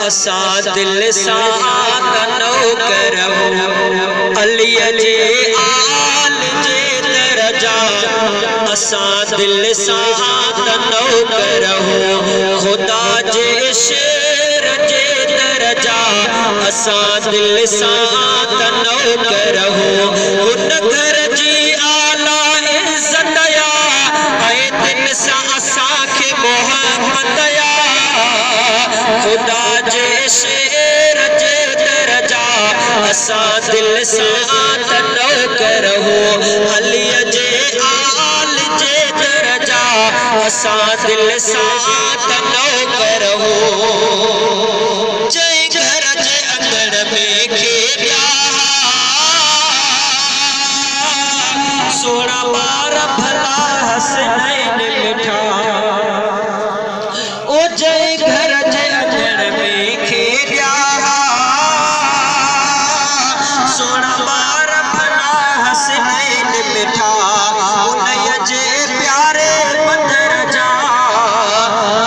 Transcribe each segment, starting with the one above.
असां दिल सां नौकर हो अली जे आल जे दरजा असां दिल सां नौकर हो खुदा जे शेर जे दरजा असां दिल सां नौकर हो उन घर जी आला इज्जत या ऐं दिल सां असांखे मोहब्बत या खुदा जे शेर जे दरजा असां दिल सां नौकर हो अली जे आल जे दरजा असां दिल सां नौकर हो जंहिं घर जे अंगण में खेॾिया सोना ॿार भला हसनैन मिठा ओ जंहिं घर जे अंगण में खेॾिया सोना ॿार भला हसनैन मिठा उन्हीअ जे प्यारे बदर जा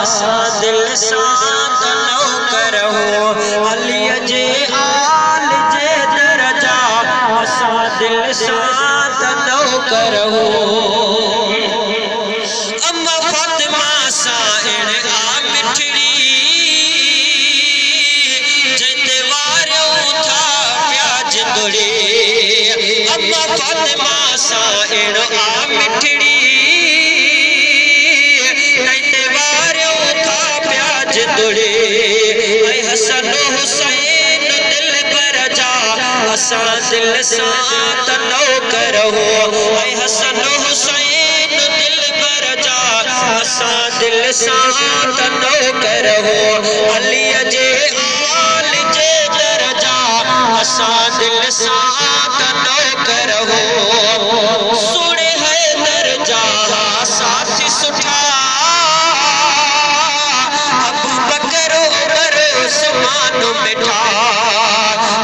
असां दिल सां नौकर हो अलीअ जे आल जे दरजा असां दिल सां नौकर हो अम्मा फातिमा साइण आ मिठड़ी जंहिंते वारियूं था प्याज दुड़े अम्मा फातिमा साइण आ मिठड़ी जंहिंते वारियूं था प्याज दुड़े ऐं हसन हुसैन दिल पर जा असां दिल सां नौकर हो ऐं हसन हुसैन दिल पर जा असां दिल सां नौकर हो अलीअ जे आल जे दरजा असां दिल सां नौकर हो सोणे हैदर जा साथी सुठा अबू बकर उमर उस्मान मिठा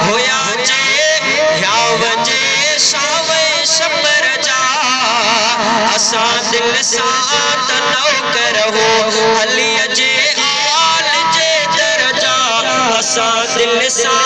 होया जे याव जे शावे शबर जा असां दिल सां नौकर हो अलीअ जे आल जे दरजा असां दिल सां